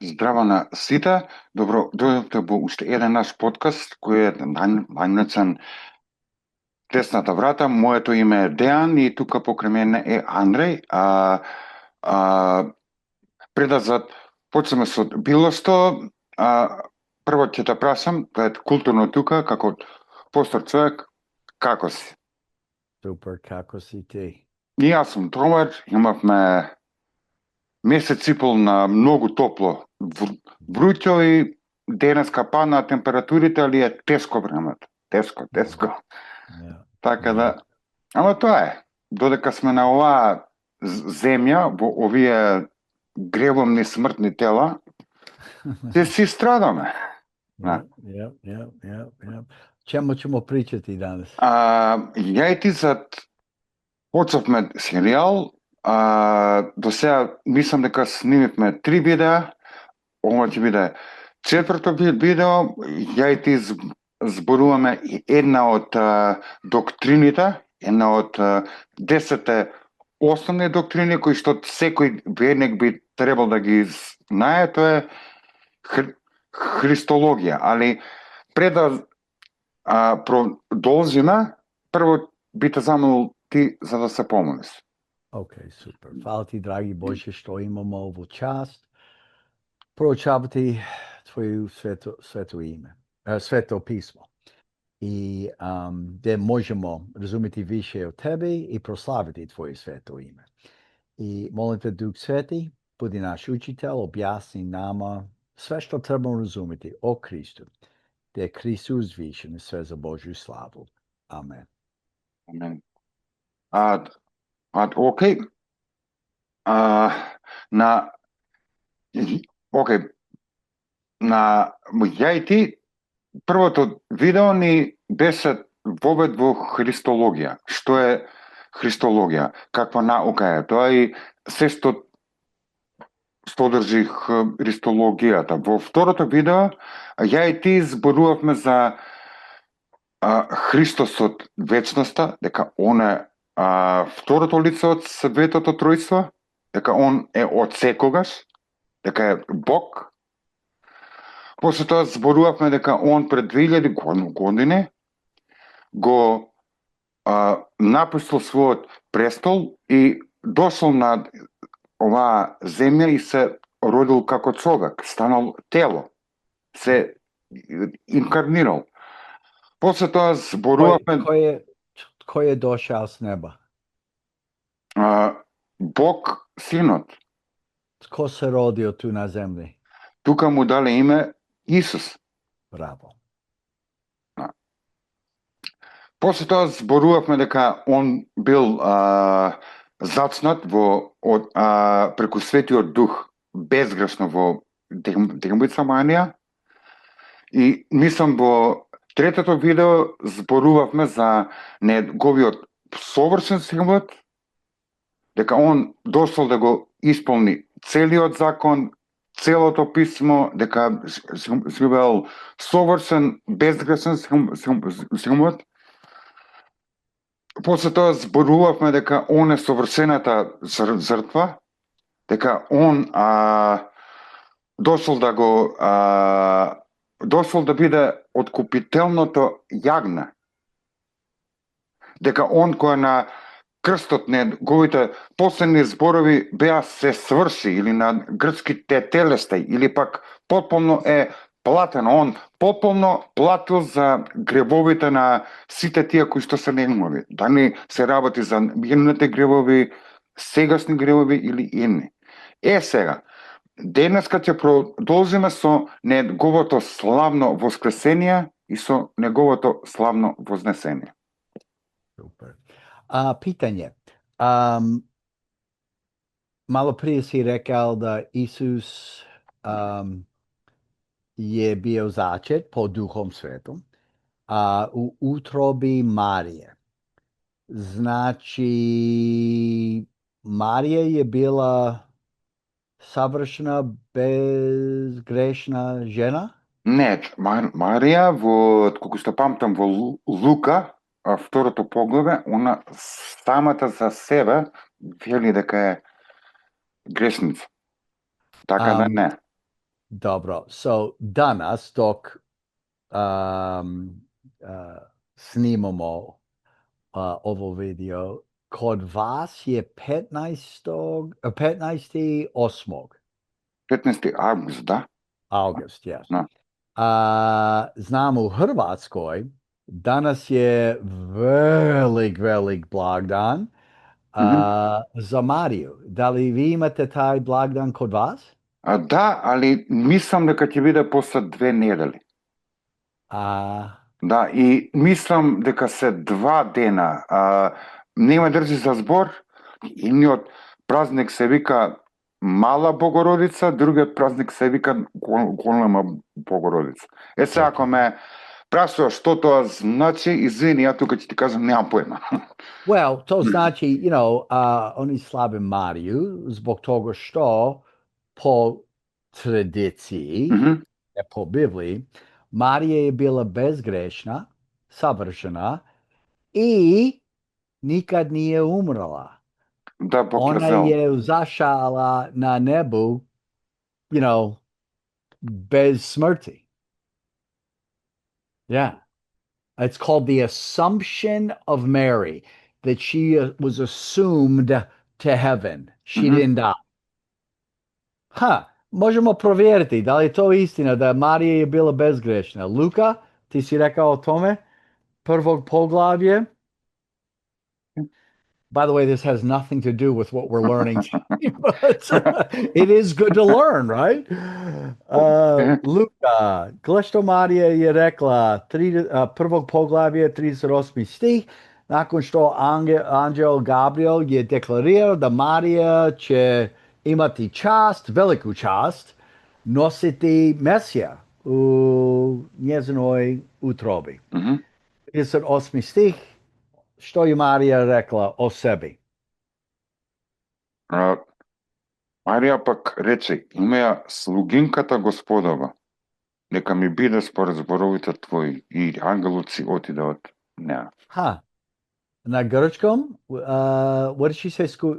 Здраво на сите. Добро дојдовте во уште еден наш подкаст кој е најнецен Тесната врата. Моето име е Дејан и тука покрај мене е Андреј. Пред да почнеме со било што, прво ќе те прашам, да е културно тука, како постар човек, како си? Супер, како си ти? И јас сум добар, имавме месец и пол на многу топло вруќо и денеска падна температурите, али е тешко времето. Тешко. Така да, ама тоа е. Додека сме на оваа земја, во овие гревомни смртни тела, се си страдаме. Чему ćemo pričati danas? Ја и ти почнавме серијал. До сега мислам дека снимивме 3 видеа, ова ќе биде 4-то видео. Ја и ти зборуваме една од доктрините, една од 10 основни доктрини кои што секој верник би требал да ги знае, тоа е христологија. Али пред да продолжиме, прво би те замолил ти за да се помолиш. Океј, супер. Фала ти, драги Боже, што имамо ову част. Проучавати Твоју свето име, свето писмо. И де можемо разумети више од Тебе и прославити Твоје свето име. И молим Те, Дух Свети, буди наш учител, објасни нама све што требamo разумети о Христу. Де Христос вишен и све за Божју славу. Амен. Амен. Океј. Ја и ти, првото видео ни беше вовед во христологија. Што е христологија? Каква наука е? Тоа и се што држи христологијата. Во второто видео, ја и ти зборувавме за Христос од вечноста, дека он е второто лице од Светото Тројство, дека он е од секогаш, дека е Бог. После тоа зборувавме дека он пред 2000 години го напустил својот престол и дошол на оваа земја и се родил како човек, станал тело, се инкарнирал. После тоа зборувавме... Кој е дошал с неба? Бог, Синот. Ко се родил ту на земја? Тука му дале име Исус. Браво. После тоа зборувавме дека он бил зачнат преку Светиот Дух безгрешно во Гециманија. И мислам во третото видео зборувавме за неговиот совршен живот, дека он дошол да го исполни целиот закон, целото писмо, дека живеел совршен, безгрешен живот. После тоа зборувавме дека он е совршената жртва, дека он дошол да биде откупителното јагне. Дека он кој на крстот неговите последни зборови беа се сврши, или на грчки телестај, или пак потполно е платено. Он потполно платил за гревовите на сите тие кои што се негови. Дали се работи за минатите гревови, сегашни гревови или едни. Сега, денеска ќе продолжиме со неговото славно воскресение и со неговото славно вознесение. Супер. Питање. Мало прije си рекал да Исус je bio začet po Duhom Svetom u utrobi Marije. Znači, Marija je bila savršena, bezgrešna žena? Не, Марија, колку што памтам во Лука, второто поглаве, она самата за себе вели дека е грешница. Така да не. Dobro. So danas dok snimamo ovo video, kod vas je 15.8. 15. август, да? August, yes. Da. Znam u Hrvatskoj danas je velik blagdan za Mariju. Da li vi imate taj blagdan kod vas? Да, ali мислам дека ќе биде после 2 недели. Да, и мислам дека се 2 дена. Нема држи за збор, едниот празник се вика Мала Богородица, другиот празник се вика Голема Богородица. Сега, ако ме прашуваш што тоа значи, извини, ја тука ќе ти кажам, немам појма. Well, to znači, oni slave Mariju zbog toga što po tradiciji, po Bibliji, Marija je bila bezgrešna, savršena i nikad nije umrla. Da, Ona je zašala na nebu, bez smrti. Yeah. It's called the Assumption of Mary, that she was assumed to heaven. She didn't die. Možemo provjeriti da li je to istina da Marija je bila bezgrešna. Luka, ti si rekao o tome? Prvog poglavlje? By the way, this has nothing to do with what we're learning today, but it is good to learn, right? Luka, gle što Marija je rekla, prvog poglavlje, 38. stih, nakon što anđel Gabriel je deklarirao da Marija će imati čast, veliku čast, nositi Mesija u njezinoj utrobi. 38. stih, što je Marija rekla o sebi? Марија пак рече, имеја слугинката Господова, нека ми биде според зборовите твои, и ангелот си отиде од неа. На грчком, what did she say? What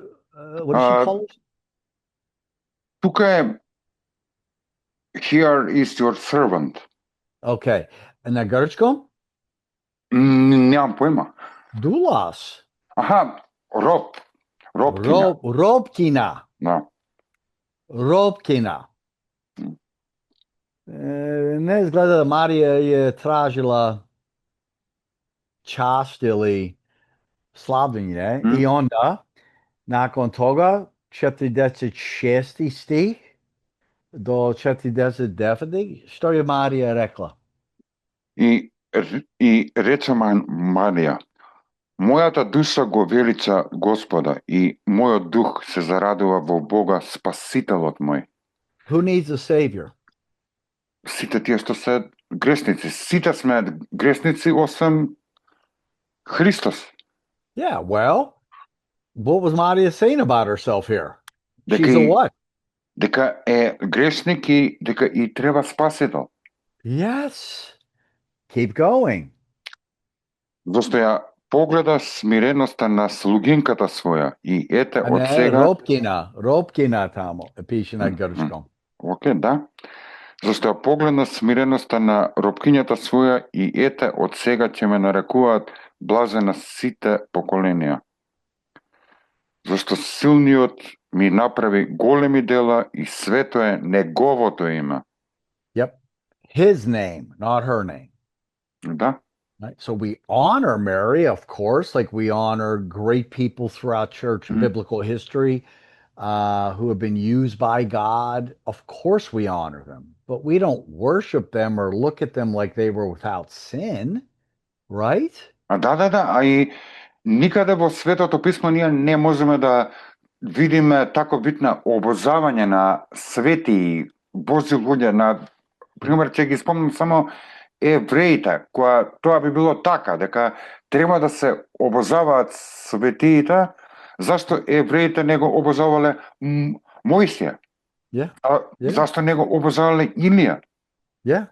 did she call it? Тука е, here is your servant. Okay. На грчком? Немам појма. Doulos. Роб. Robkina. Да. Robkina. Не изгледа да Марија je tražila čast ili slavljenje i onda nakon toga 46. stih do 49. što je Marija rekla? И рече Марија, мојата душа го велича Господа и мојот дух се зарадува во Бога, Спасителот мој. Who needs a savior? Сите тие што се грешници. Сите сме грешници, освен Христос. Yeah, well, what was Maria saying about herself here? She's a what? Дека е грешник и дека и треба спасител. Yes. Keep going. Зашто ја погледа смиреноста на слугинката своја и ете од сега... Робкина тамо, пише на грчком. Океј, да. Зашто ја погледна смиреноста на робкињата своја и ете од сега ќе ме нарекуваат блажена сите поколенија. Зашто силниот ми направи големи дела и свето е неговото име. Yep. His name, not her name. Да. Right? So we honor Mary, of course, like we honor great people throughout church and biblical history who have been used by God. Of course we honor them, but we don't worship them or look at them like they were without sin, right? Да, и никаде во Светото Писмо ние не можеме да видиме тако вид на обожавање на свети Божи луѓе. На пример, ќе ги спомнам само евреите, која тоа би било така, дека треба да се обожаваат светиите. Зашто евреите не го обожавале Мојсија? Зашто не го обожавале Илија?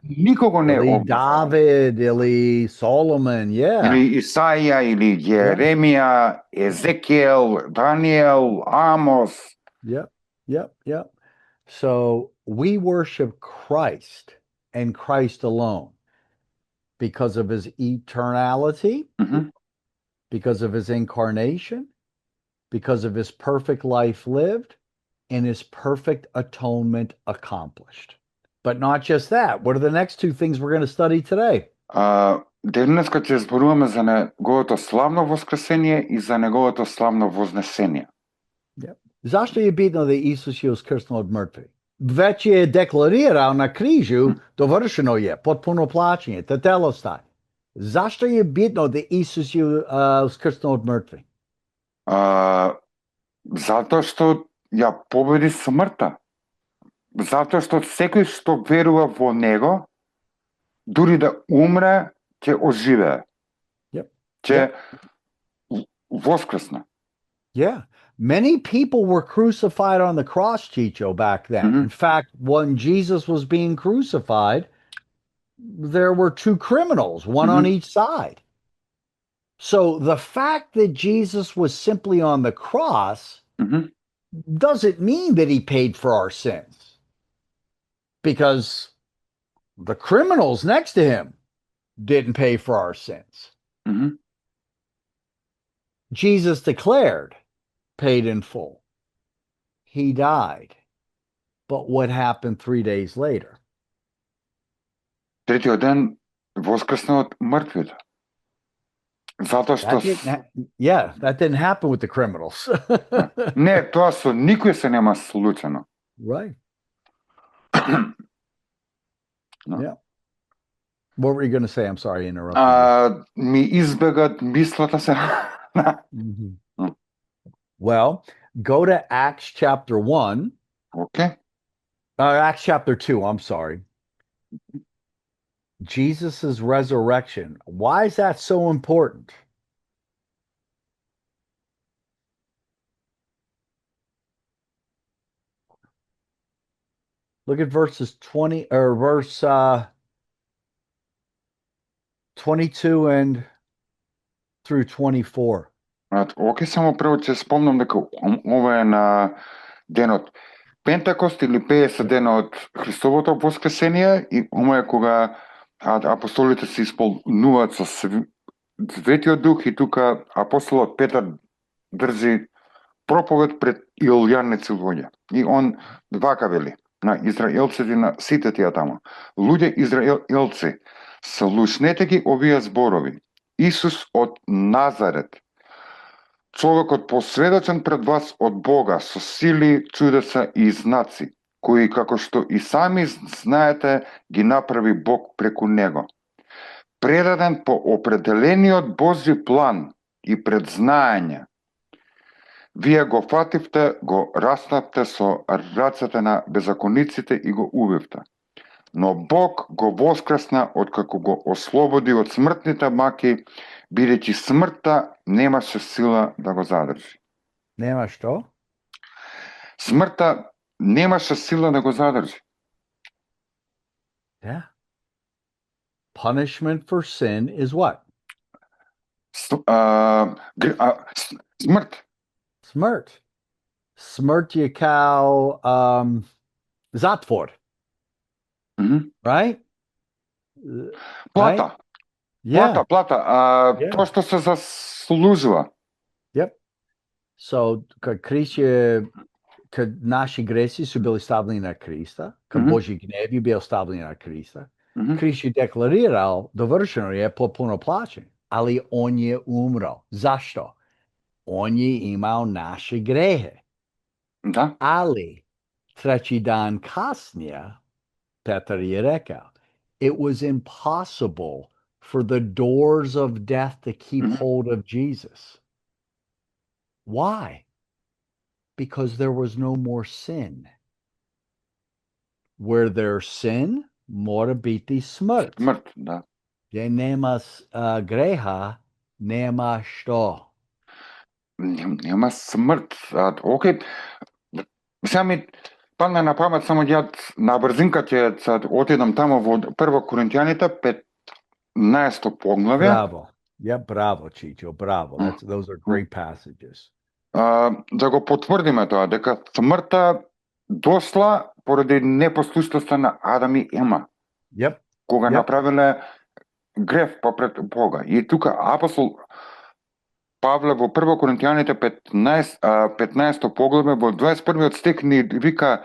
Никого не или Давид, или Соломон, или Исаија, или Јеремија, Езекиел, Даниел, Амос. Yep. So we worship Christ and Christ alone because of his eternality, Мгм. because of his incarnation, because of his perfect life lived, and his perfect atonement accomplished. But not just that. What are the next two things we're going to study today? Денеска ќе зборуваме за неговото славно воскресение и за неговото славно вознесение. Zašto je bitno da je Isus je uskrsnuo od mrtvih? Već je deklarirao na križu, dovršeno je, potpuno plaćanje, tetelostaj. Zašto je bitno da Isus je uskrsnuo od mrtvih? Затоа што ја победи смртта. Затоа што секој што верува во него, дури да умре, ќе оживее. Ќе воскресне. Yeah. Many people were crucified on the cross, Chicho, back then. Mhm. In fact, when Jesus was being crucified, there were two criminals, one on each side. So the fact that Jesus was simply on the cross Mhm. doesn't mean that he paid for our sins, because the criminals next to him didn't pay for our sins. Mhm. Jesus declared, paid in full. He died. But what happened 3 days later? Третиот ден воскресна од мртвите. Затоа што That didn't happen with the criminals. не, тоа со никој се нема случајно. Right. No. Yeah. What were you going to say? I'm sorry, I interrupted Ми избегат мислата се. you. Well, go to Acts chapter 1. Okay. Acts chapter 2, I'm sorry. Jesus' resurrection. Why is that so important? Look at verse 22 and through 24. Окей, само прво ќе спомнам дека ова е на денот Пентакост или 50 дена од Христовото воскресение и ова е кога апостолите се исполнуваат со Светиот Дух и тука апостолот Петар држи проповед пред илјаници луѓе. И он вака вели на израелците, на сите тие таму: луѓе израелци, слушнете ги овие зборови. Исус од Назарет, човекот посведочен пред вас од Бога со сили, чудеса и знаци, кои, како што и сами знаете, ги направи Бог преку него. Предаден по определениот Божји план и предзнаење, вие го фативте, го раснавте со рацете на беззакониците и го убивте. Но Бог го воскресна откако го ослободи од смртните маки, бидејќи смртта немаше сила да го задржи. Нема што? Смртта немаше сила да го задржи. Yeah. Punishment for sin is what? Смрт. Smrt. Smrt je kao zatvor. Right? Плата. Yeah. Плата. Тоа што се заслужува. Yep. So, kad naši gresi su bili stavljeni na Krista, kad Božji gnev je bio stavljen na Krista, Krist je deklarirao, dovršeno je, potpuno plaćen, ali on je umro. Zašto? On je imao naše grehe. Da. Ali, treći dan kasnije, Petar je rekao, it was impossible for the doors of death to keep hold of Jesus. Why? Because there was no more sin. Where there's sin, mora biti smrt. Smrt, da. Gdje nema greha, nema što. Нема смрт. Окей. Сега ми падна на памет само ја на брзинка ќе отидам таму во Прво Коринтијаните 15 поглавје. Bravo. Yeah, bravo, Chicho, bravo. Those are great passages. Да го потврдиме тоа, дека смртта дошла поради непослушноста на Адам и Ема, Yep. кога Yep. направиле грев попред Бога. И тука апостол Павле во 1 Коринтијаните 15 поглаве во 21 стих ни вика: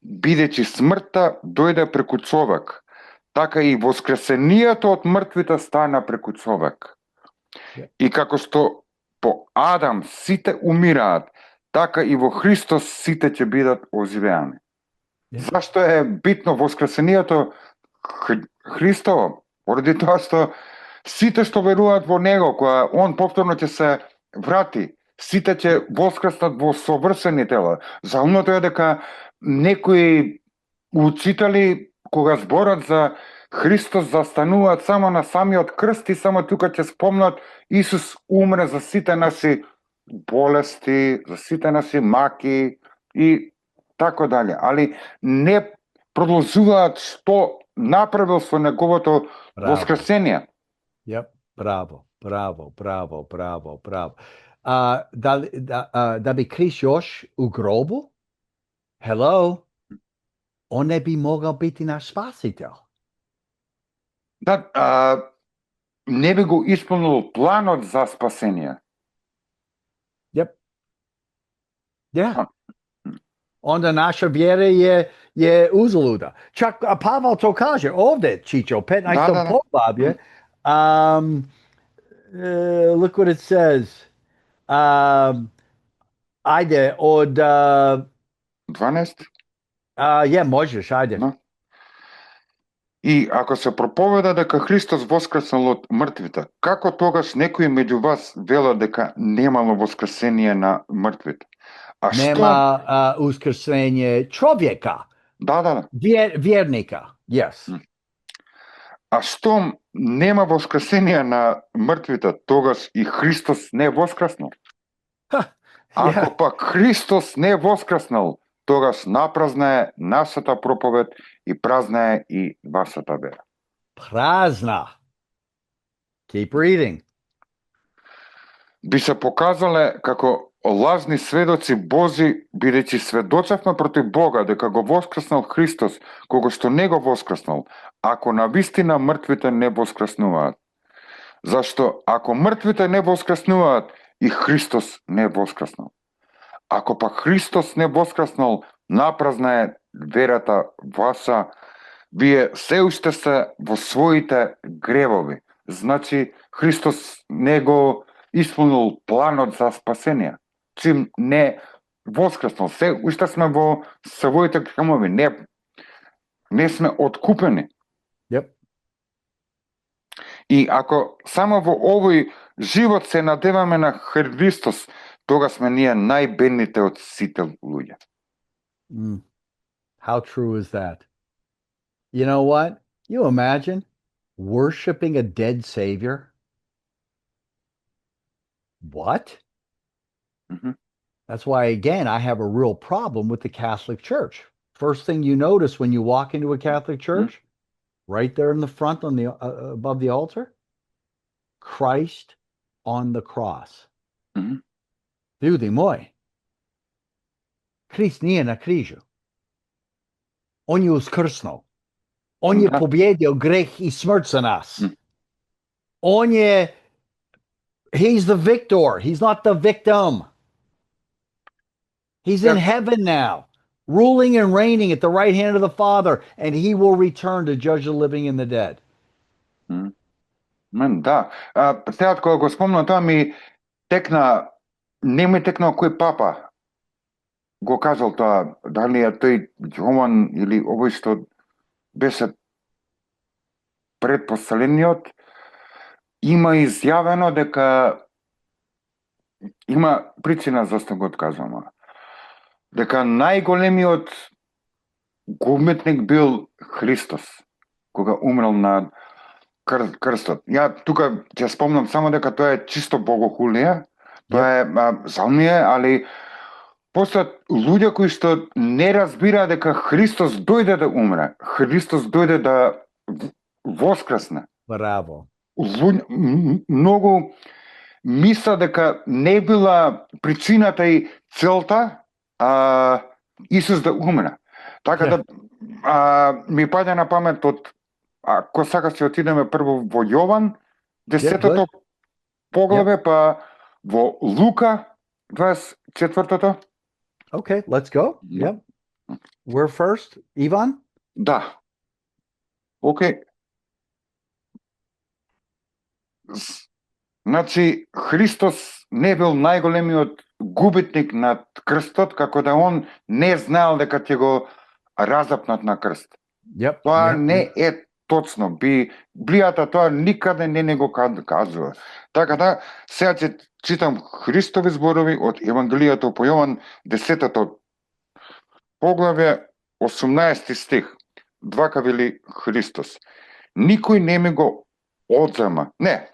бидејќи смртта дојде преку човек, така и воскресението од мртвите стана преку човек. Yeah. И како што по Адам сите умираат, така и во Христос сите ќе бидат оживеани. Yeah. Зашто е битно воскресението Христово? Поради тоа што сите што веруваат во Него, кога Он повторно ќе се врати, сите ќе воскреснат во совршени тела. Заумното е дека некои учители, кога зборат за Христос, застануваат само на самиот крст и само тука ќе спомнат Исус умре за сите наши болести, за сите наши маки и тако дале. Али не продолжуваат што направил со неговото воскресение. Yep. Браво. Да би Христ још у гробу? Hello? Он не би могал бити наш спасител. Да, не би го исполнил планот за спасение. Yep. Yeah. Онда наша вера е узалуда. Чак Павел то каже овде, Чичо, 15 поглавје. Look what it says. Ајде, од 12? Можеш, ајде. No. И ако се проповеда дека Христос воскреснал од мртвите, како тогаш некои меѓу вас велат дека немало воскресение на мртвите? А нема воскресение човека. Да. Верника. Yes. А штом нема воскресение на мртвите, тогаш и Христос не воскреснал. Ако пак Христос не воскреснал, тогаш напразна е нашата проповед и празна е и вашата вера. Празна. Keep reading. Би се показале како лажни сведоци Божи, бидејќи сведочевме против Бога дека го воскреснал Христос, кога што не го воскреснал, ако навистина мртвите не воскреснуваат. Зашто ако мртвите не воскреснуваат, и Христос не воскреснал. Ако пак Христос не воскреснал, напразна е верата ваша, вие се уште се во своите гревови. Значи, Христос не го исполнил планот за спасение. Чим не воскреснал, се уште сме во своите гревови, не сме откупени. Yep. И ако само во овој живот се надеваме на Христос, тога сме ние најбедните од сите луѓе. How true is that? You know what? You imagine worshiping a dead Savior? What? Mm-hmm. That's why, again, I have a real problem with the Catholic Church. First thing you notice when you walk into a Catholic church, right there in the front on the above the altar, Christ on the cross. Ljudi moj, Krist nije na križu. On je uskrsnuo. On je pobjedio greh i smrt za nas. On je, he's the victor. He's not the victim. He's in heaven now, ruling and reigning at the right hand of the Father, and he will return to judge the living and the dead. Да. Сега кога го спомнам тоа не ми текна кој папа го кажал тоа, дали е тој Јован или овој што беше предпоследниот, има изјавено дека има причина зашто го откажувам. Дека најголемиот губитник бил Христос, кога умрел на крстот. Ја тука ќе спомнам само дека тоа е чисто богохулие, тоа е заумие, али постојат луѓе кои што не разбираат дека Христос дојде да умре, Христос дојде да воскресне. Браво. Многу мисля дека не била причината и целта Исус да умре. Така да ми паѓа на памет ако сакаш ќе отидеме прво во Јован, 10-то поглаве, па во Лука, 24-то. Okay, let's go. Yep. We're first. Ivan? Да. Океј. Значи, Христос не бил најголемиот губитник над крстот, како да он не знаел дека ќе го разапнат на крст. Yep. Тоа не е точно. Библијата тоа никаде не го казува. Така да, сега ќе читам Христови зборови од Евангелието по Јован, 10-то поглаве, 18 стих. Вака вели Христос. Никој не ми го одзема. Не,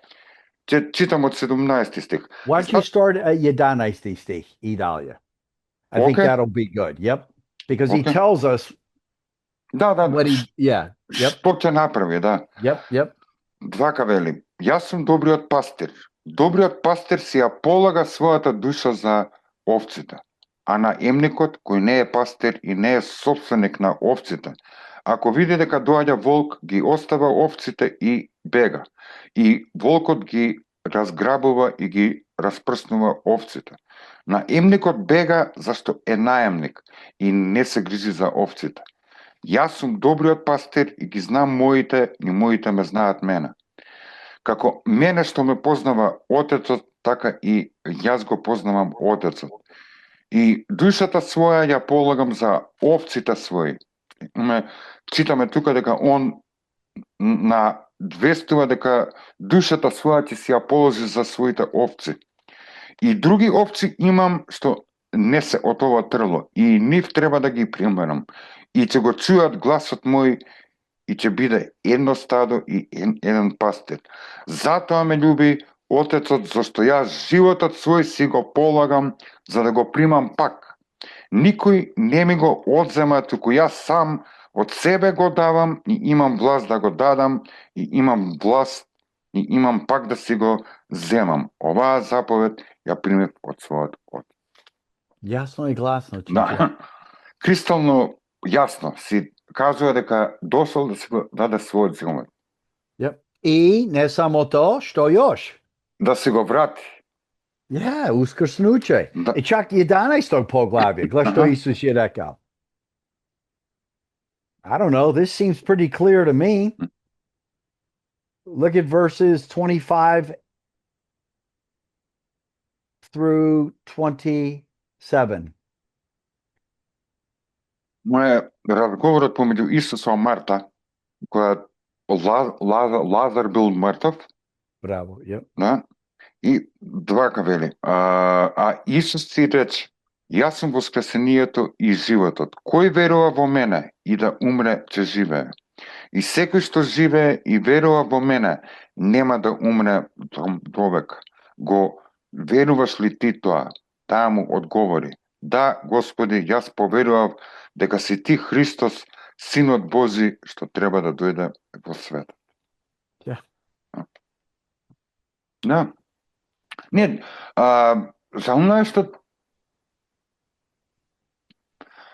ќе читам од 17 стих. Why don't you start at 11 стих, Idalia? I think that'll be good. Yep. Because he tells us Да. Yep. Што ќе направи, да. Yep. Вака вели, јас сум добриот пастир. Добриот пастир си ја полага својата душа за овците. А наемникот, кој не е пастир и не е собственик на овците, ако види дека доаѓа волк, ги остава овците и бега. И волкот ги разграбува и ги распрснува овците. Наемникот бега зашто е наемник и не се грижи за овците. Јас сум добриот пастир и ги знам моите и моите ме знаат мене. Како мене што ме познава Отецот, така и јас го познавам Отецот. И душата своја ја полагам за овците своји. Читаме тука дека он надвестува дека душата своја ќе си ја положи за своите овци. И други овци имам што не се од ова трло и нив треба да ги примерам. И ќе го чујат гласот мој и ќе биде едно стадо и еден пастир. Затоа ме љуби Отецот, зашто јас животот свој си го полагам за да го примам пак. Никој не ми го одзема, туку јас сам од себе го давам и имам власт да го дадам и имам власт и имам пак да си го земам. Оваа заповед ја примев од својот Отец. Јасно и гласно, Чичо. Да. Кристално јасно си кажува дека дошол да си го даде својот живот. Yep. И не само тоа, што још? Да си го врати. Uskrsnuće. Da. I čak 11. poglavlje. Gle što Isus je rekao. I don't know. This seems pretty clear to me. Look at verses 25 through 27. Мој разговорот помеѓу Исуса и Марта, која Лазар бил мртов. Браво, Да? И двака вели. А Исус си рече, јас сум воскресението и животот. Кој верува во мене и да умре, ќе живее. И секој што живее и верува во мене, нема да умре довек. Го веруваш ли ти тоа? Таа му одговори. Да, Господи, јас поверував дека си ти Христос, Синот Божи, што треба да дојде во светот. Да. Не, за оно што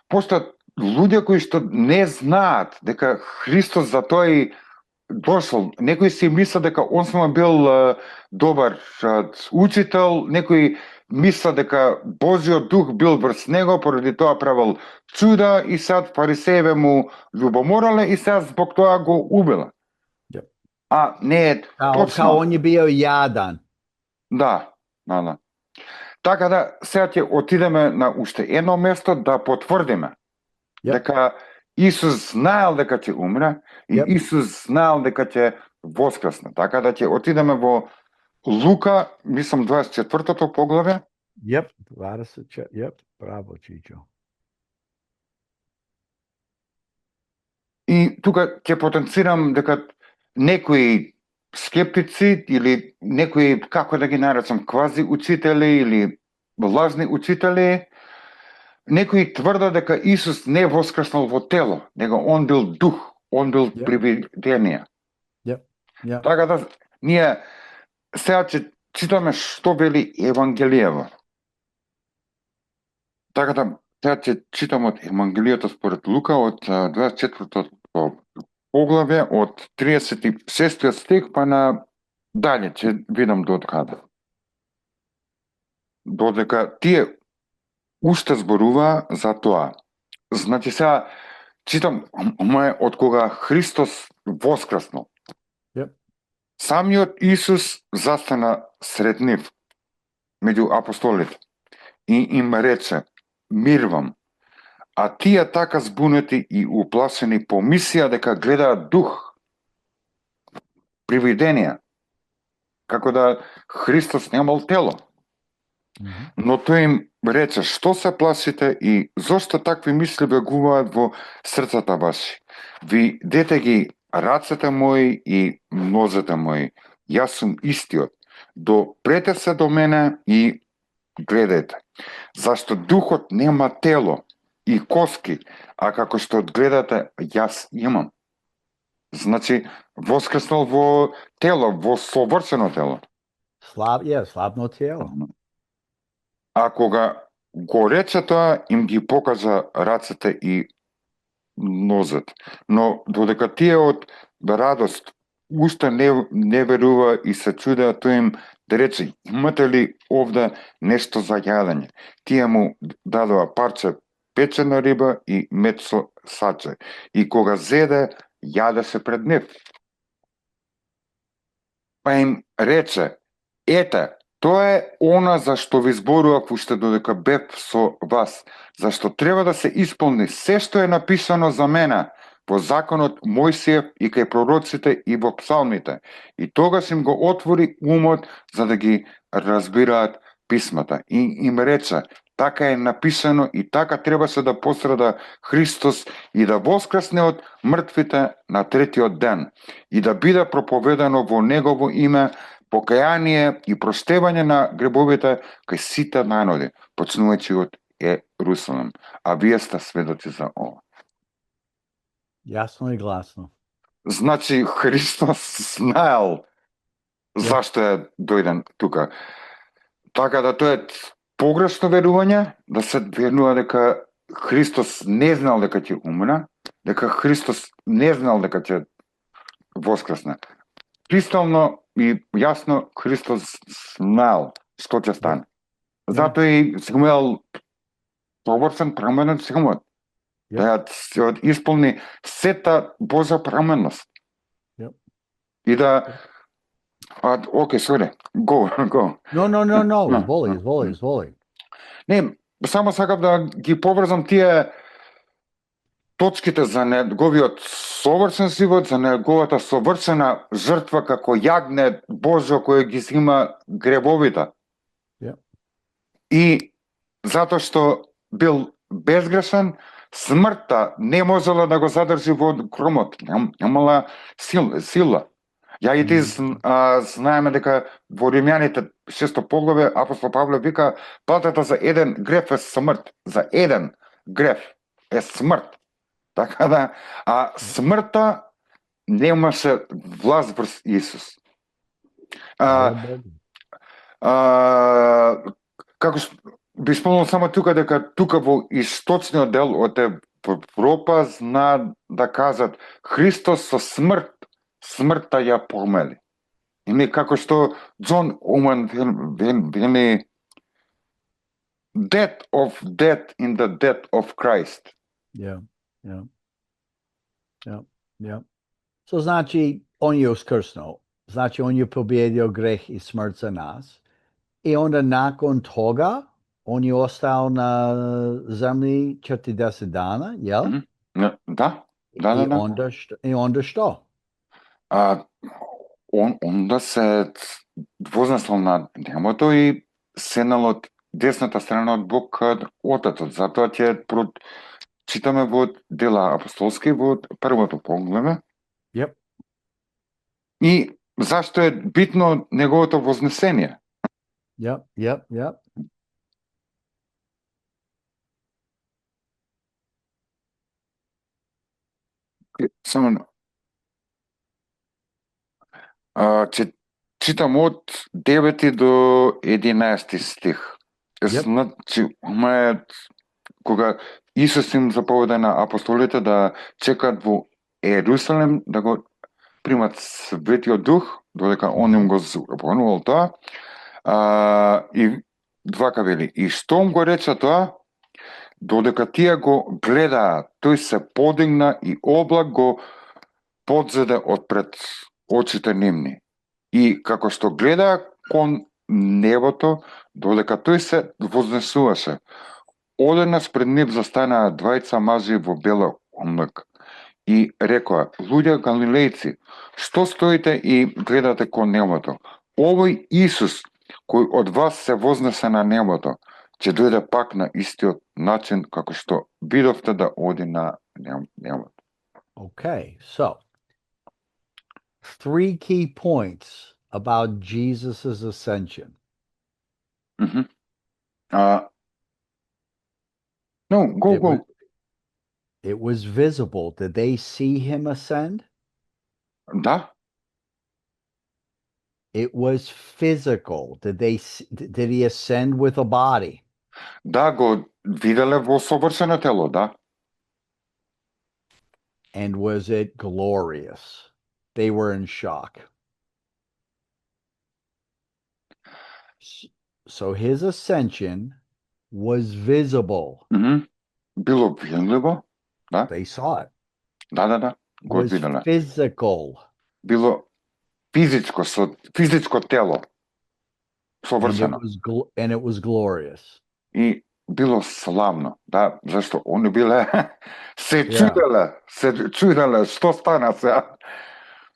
постојат луѓе кои што не знаат дека Христос за тоа и дошол. Некои си мисла дека он само бил добар учител, некои мисла дека Божиот дух бил врз него, поради тоа правил чуда и сад фарисееве му љубоморале и сега због тоа го убила. Yep. А не е точно. Као он е био јадан. Да. Така да, сега ќе отидеме на уште едно место да потврдиме дека Исус знаел дека ќе умре и Исус знаел дека ќе воскресне. Така да ќе отидеме во Лука, мислам 24-то поглаве. 24. Браво, Чичо. И тука ќе потенцирам дека некои скептици или некои, како да ги наречам, квази учители или лажни учители, некои тврдат дека Исус не воскреснал во тело, него он бил дух, он бил привидение. Така да, ние сега ќе читаме што вели Евангелиево. Така да, Сега ќе читам од Евангелието според Лука од 24 поглаве од 36 стих па на дале ќе видам до каде. Додека тие уште зборува за тоа. Значи сега читам од кога Христос воскреснал. Yep. Самиот Исус застана сред нив, меѓу апостолите, и им рече: мир вам. А тие така збунети и уплашени помислија дека гледаат дух, привиденија, како да Христос немал тело. Но тој им рече: што се плашите и зошто такви мисли бегуваат во срцата ваши? Видете ги рацете мои и нозете мои, јас сум истиот. Допрете се до мене и гледајте. Зашто духот нема тело и коски, а како што одгледате, јас имам. Значи, воскреснал во тело, во совршено тело. Слабно тело. А кога го рече тоа, им ги покажа рацете и нозет. Но додека тие од радост уште не верува и се чудеа, тој им да рече: имате ли овде нешто за јадење? Тие му дадоа парче печена риба и мед со саче. И кога зеде, јадеше пред нив. Па им рече: ете, тоа е она за што ви зборував уште додека бев со вас, зашто треба да се исполни се што е написано за мене во законот Мојсиев и кај пророците и во псалмите. И тогаш им го отвори умот за да ги разбираат писмата. И им рече: така е написано и така требаше да пострада Христос и да воскресне од мртвите на третиот ден и да биде проповедано во Негово име покаяние и проштевање на гребовите кај сите народи, почнувајќи од Ерусалим. А вие сте сведоци за ова. Јасно и гласно. Значи, Христос знаел зашто е дојден тука. Така да тоа е погрешно верување, да се верува дека Христос не знал дека ќе умре, дека Христос не знал дека ќе воскресне. Кристално и јасно Христос знаел што ќе стане. Затоа и Симеал површен променен Симеал. Да ја исполни сета Божја променност. И да окей, sorry. Go. No. Изволи. Не, само сакам да ги поврзам тие точките за неговиот совршен живот, за неговата совршена жртва како јагне Божјо кој ги зима гребовите. И затоа што бил безгрешен, смртта не можела да го задржи во громот, немала сила. Ја и ти знаеме дека во Римјаните 6 поглаве апостол Павле вика: платата за еден греф е смрт, за еден греф е смрт. Така да, а смртта немаше власт врз Исус. Како би спомнал само тука дека тука во источниот дел од Европа знаат да кажат: Христос со смртта ја помели. Или како што Джон Оуен вели: death of death in the death of Christ. So значи он ја ускрснал, значи он ја победил грех и смрт за нас. И онда након тога он ја остал на земји 40 дана, јел? Да. И онда што? Онда се вознесол на небото и седнал од десната страна од Бог кад Отецот. Затоа ќе читаме во Дела апостолски во првото поглаве. И зашто е битно неговото вознесение? Само читам од 9 до 11 стих. Значи, кога Исус им заповеда на апостолите да чекаат во Ерусалем да го примат Светиот Дух, додека он им го забранувал тоа, и двака вели, и штом го рече тоа, додека тие го гледаа, тој се подигна и облак го подзеде од пред очите нивни. И како што гледаа кон небото, додека тој се вознесуваше, одеднаш пред нив застанаа двајца мажи во бела облак и рекоа: луѓе галилејци, што стоите и гледате кон небото? Овој Исус, кој од вас се вознесе на небото, ќе дојде пак на истиот начин како што видовте да оди на небото. Okay, so 3 key points about Jesus' ascension. No, go. It was visible. Did they see him ascend? Да. It was physical. Did he ascend with a body? Да, го виделе во совршено тело, да. And was it glorious? They were in shock. So his ascension was visible. Било видливо, да. They saw it. Да. Го Was виделе. physical. Било физичко, со физичко тело. Совршено. And it was glorious. И било славно, да, зашто они биле се чуделе, што стана сега.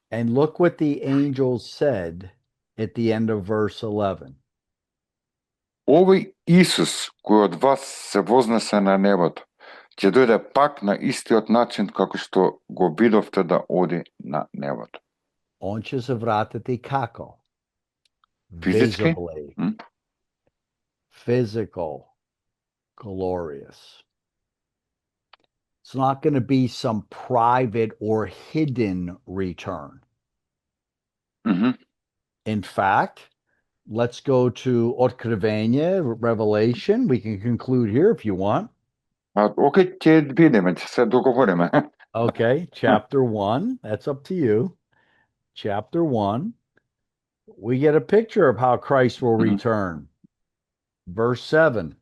And look what the angel said at the end of verse 11. Овој Исус, кој од вас се вознесе на небото, ќе дојде пак на истиот начин како што го видовте да оди на небото. Он ќе се вратити како? Физички? Visibly. Physical. Glorious. It's not going to be some private or hidden return. In fact, let's go to Откровение, Revelation. We can conclude here if you want. Окей, ќе видиме, ќе се договориме. Okay, chapter 1. That's up to you. Chapter 1. We get a picture of how Christ will return. Verse 7.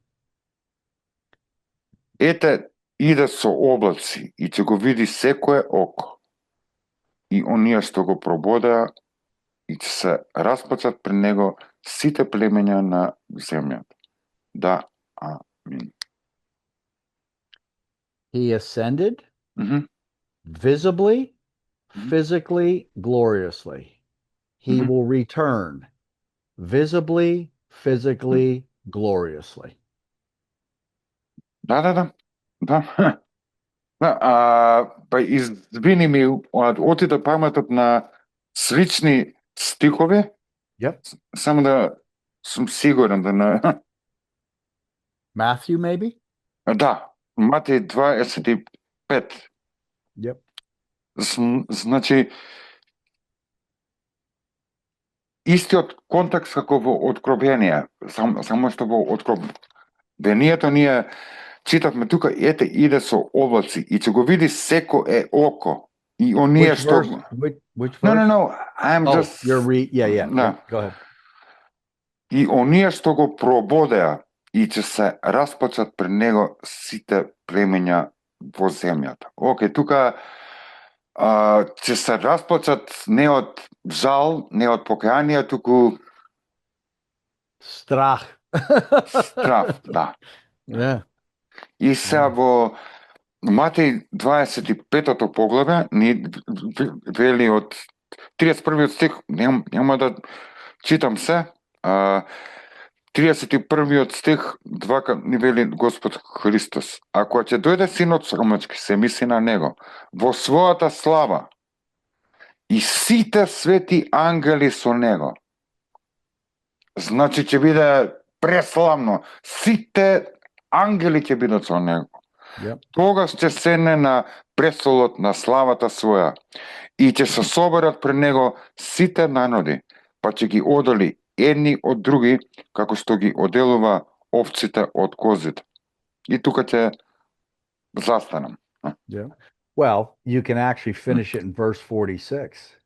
Ете, иде со облаци и ќе го види секое око. И оние што го прободеа и ќе се распачат пред него сите племења на земјата. Да, амин. He ascended visibly, physically, gloriously. He will return visibly, physically, gloriously. Да. Па извини ми, отиде паметот на слични стихови. Yep. Само да сум сигурен да не... Matthew, maybe? Да, Матеј 25. Yep. Значи, истиот контекст како во Откровение, само што во Откровението ние читавме тука, ете иде со облаци и ќе го види секое око. И оние Which што... verse? Which verse? No, I'm just... Yeah. Да. Go ahead. И оние што го прободеа и ќе се распачат пред него сите племења во земјата. Океј, тука ќе се распачат не од жал, не од покаяние, туку Страх. страв, да. Yeah. И сега во Матеј 25-то поглаве ни вели од 31-иот стих, нема да читам се, 31-иот стих, двака ни вели Господ Христос: ако ќе дојде Синот човечки, се мисли на него, во својата слава и сите свети ангели со него. Значи ќе биде преславно, сите ангели ќе бидат со него. Yep. Тогаш ќе седне на престолот на славата своја и ќе се соберат пред него сите народи, па ќе ги одели едни од други, како што ги оделува овците од козите. И тука ќе застанам. Yeah. Well, you can actually finish it in verse 46.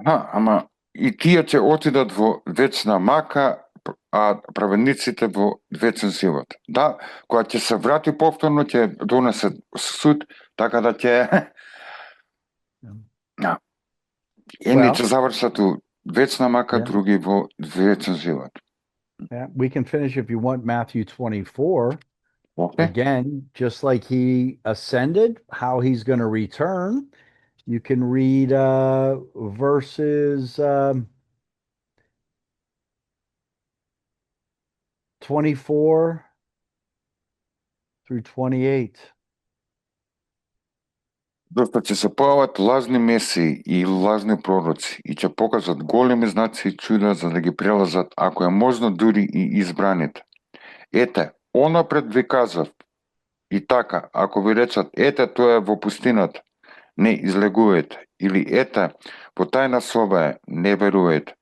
Ама и тие ќе отидат во вечна мака, а праведниците во вечен живот. Да, кога ќе се врати повторно, ќе донесе суд, така да ќе едни ќе завршат у вечна мака, други во вечен живот. Yeah, we can finish if you want Matthew 24. Okay. Again, just like he ascended, how he's going to return. You can read verses 24 through 28. Доста ќе се појават лажни месии и лажни пророци и ќе покажат големи знаци и чуда за да ги прелазат, ако е можно, дури и избраните. Ете, онапред ви кажав, и така, ако ви речат, ете, тоа е во пустината, не излегувајте, или ете, во тајна соба е, не верувајте.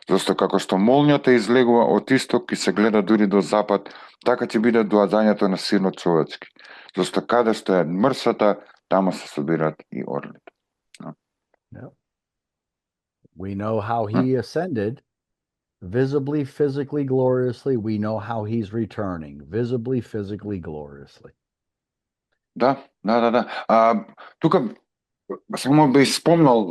Зашто како што молњата излегува од исток и се гледа дури до запад, така ќе биде доаѓањето на Синот човечки. Зашто каде што е мрсата, тама се собират и орлите. Yep. We know how he ascended, visibly, physically, gloriously. We know how he's returning, visibly, physically, gloriously. Да. Тука само би спомнал,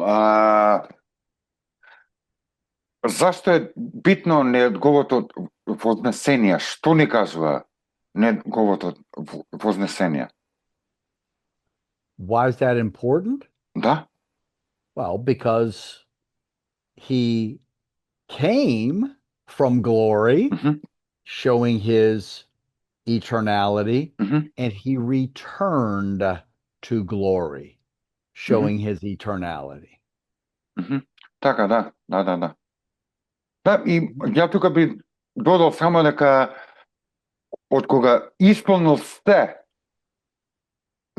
зашто е битно неговото вознесение? Што ни кажува неговото вознесение? Why is that important? Да. Well, because he came from glory, showing his eternality, and he returned to glory, showing his eternality. Така, да. Да, и ја тука би додал само дека од кога исполнил сте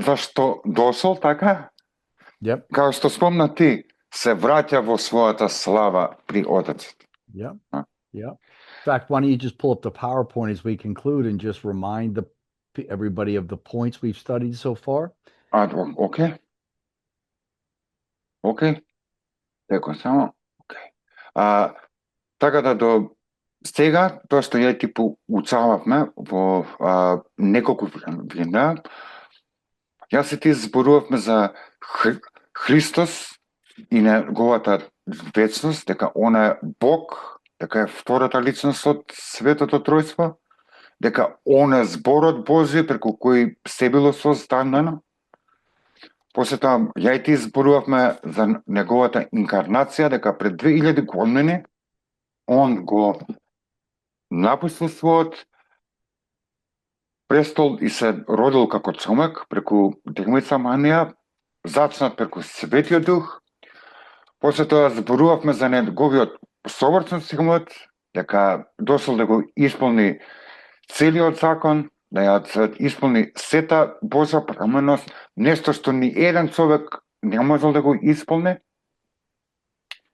зашто дошол, така? Yep. Како што спомна ти, се враќа во својата слава при Отецот. Yep. In fact, why don't you just pull up the PowerPoint as we conclude and just remind everybody of the points we've studied so far? Okay. Теко само. Така да до сега, тоа што ја ти поучававме во неколку видеа, јас и ти зборувавме за Христос и неговата вечност, дека он е Бог, дека е втората личност од Светото Тројство, дека он е зборот Божи преку кој се било создадено. После тоа, ја и ти зборувавме за неговата инкарнација, дека пред 2000 години он го напустил својот престол и се родил како човек преку дегмица Манија, зачнат преку Светиот Дух. После тоа зборувавме за неговиот совршен живот, дека дошол да го исполни целиот закон, да ја исполни сета Божја пременост, нешто што ни еден човек не можел да го исполни,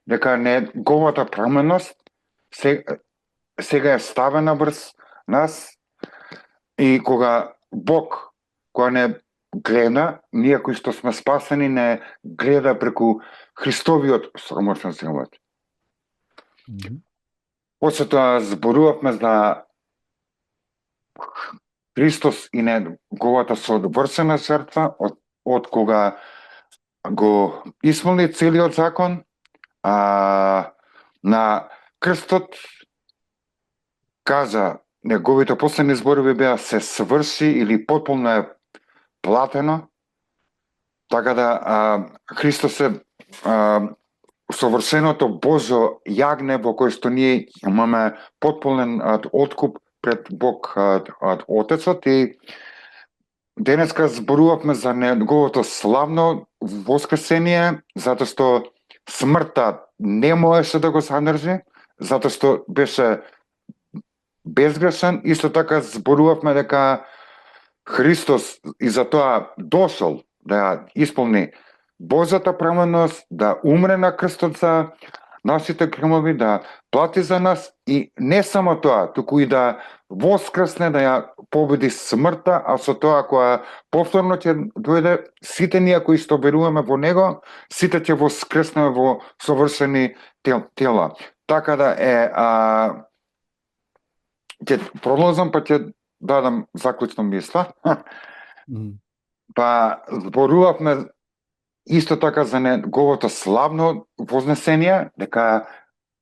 дека неговата пременост сега е ставена врз нас и кога Бог, кога не гледа, ние кои што сме спасени, не гледа преку Христовиот срамошен живот. После тоа зборувавме за Христос и неговата совршена жртва од кога го исполни целиот закон, на крстот кажа, неговите последни зборови беа се сврши или потполно е платено, така да Христос е совршеното Божо јагне во кој што ние имаме потполен откуп пред Бог Отецот и денеска зборувавме за неговото славно воскресение, затоа што смртта не можеше да го задржи, затоа што беше безгрешен. Исто така зборувавме дека Христос и за тоа дошол да исполни Божјата пременост, да умре на крстот за нашите грмови, да плати за нас и не само тоа, туку и да воскресне, да ја победи смртта, а со тоа која повторно ќе дојде, сите ние кои што веруваме во него, сите ќе воскреснеме во совршени тела. Така да ќе продолжам, па ќе дадам заклучна мисла. Па зборувавме исто така за неговото славно вознесение, дека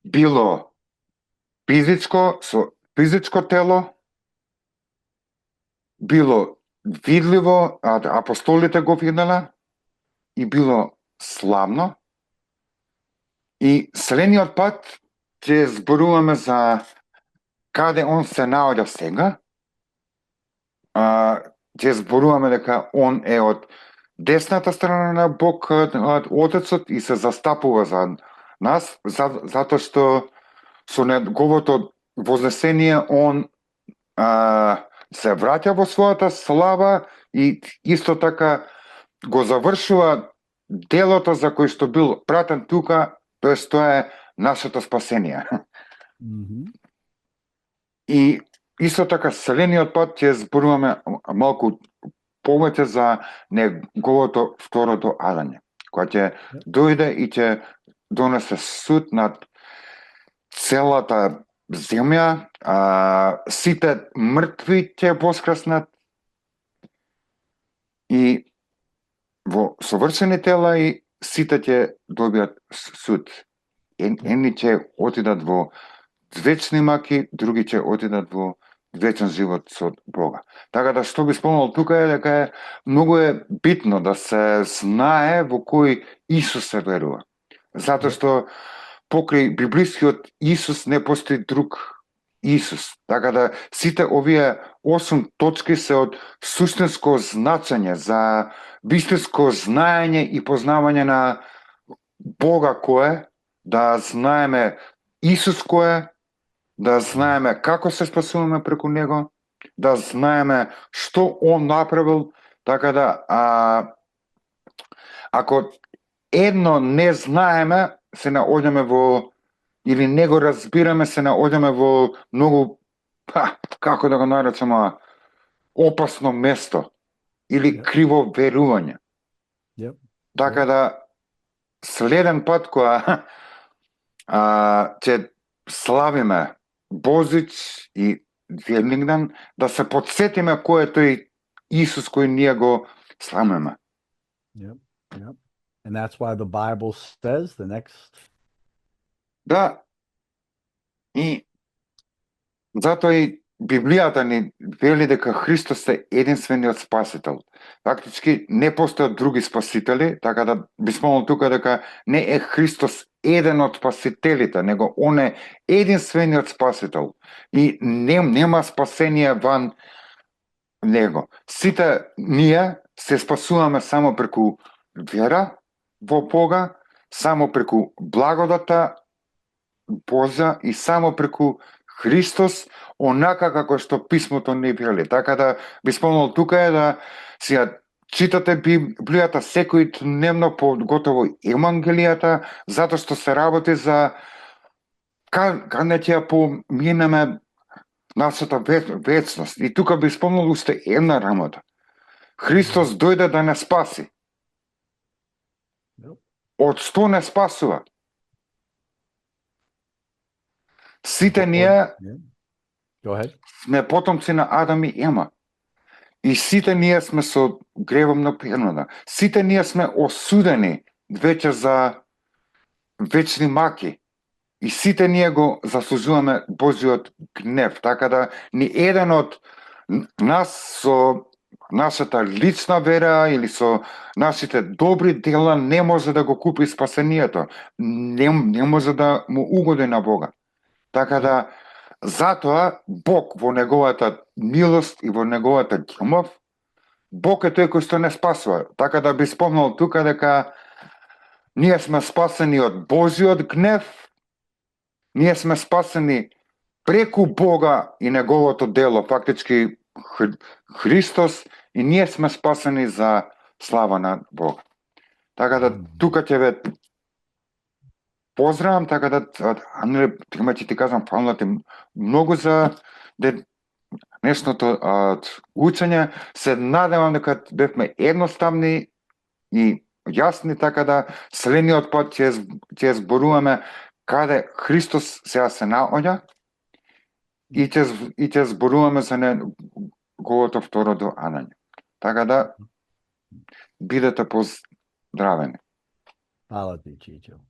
било физичко, со физичко тело, било видливо, апостолите го виделе, и било славно. И следниот пат ќе зборуваме за каде он се наоѓа сега. Ќе зборуваме дека он е од десната страна на Бог, од Отецот, и се застапува за нас, затоа што со неговото вознесение он се враќа во својата слава и исто така го завршува делото за кој што бил пратен тука, тоест тоа е нашето спасение. И исто така следниот пат ќе зборуваме малку повеќе за неговото второ доаѓање, која ќе дојде и ќе донесе суд над целата земја, сите мртви ќе воскреснат и во совршени тела, и сите ќе добијат суд. Едни ќе отидат во вечни маки, други ќе отидат во вечен живот со Бога. Така да што би спомнал тука е дека многу е битно да се знае во кој Исус се верува. Затоа што покрај библискиот Исус не постои друг Исус. Така да сите овие 8 точки се од суштинско значење за вистинско знаење и познавање на Бога кој е, да знаеме Исус кој е, да знаеме како се спасуваме преку него, да знаеме што он направил. Така да ако едно не знаеме, се наоѓаме во, или не го разбираме, се наоѓаме во многу, како да го наречеме, опасно место или криво верување. Така да следен пат кога ќе славиме Божич и Великден, да се подсетиме кој е тој Исус кој ние го славиме. And that's why the Bible says the next. Да. И затоа и Библијата ни вели дека Христос е единствениот спасител. Фактички не постојат други спасители, така да би спомнал тука дека не е Христос еден од спасителите, него он е единствениот спасител. И нема спасение ван него. Сите ние се спасуваме само преку вера во Бога, само преку благодата Божја и само преку Христос, онака како што писмото ни вели. Така да би спомнал тука е да сега читате Библијата секој дневно, поготово Евангелијата, затоа што се работи за каде ќе ја поминеме нашата вечност. И тука би спомнал уште една работа. Христос дојде да не спаси. Од што не спасува? Сите ние сме потомци на Адам и Ема. И сите ние сме со гревом на природа. Сите ние сме осудени веќе за вечни маки. И сите ние го заслужуваме Божиот гнев. Така да ни еден од нас со нашата лична вера или со нашите добри дела не може да го купи спасението. Не може да му угоди на Бога. Така да затоа Бог во неговата милост и во неговата љубов, Бог е тој кој што не спасува. Така да би спомнал тука дека ние сме спасени од Божиот гнев, ние сме спасени преку Бога и неговото дело, фактички Христос, и ние сме спасени за слава на Бога. Така да тука ќе ве поздравам така да Анеле, ти кажам, фална ти многу за днешното учење. Се надевам дека бевме едноставни и јасни, така да следниот пат ќе зборуваме каде Христос сега се наоѓа и ќе зборуваме за неговото второ доаѓање. Така да бидете поздравени. Фала ти, Чичо.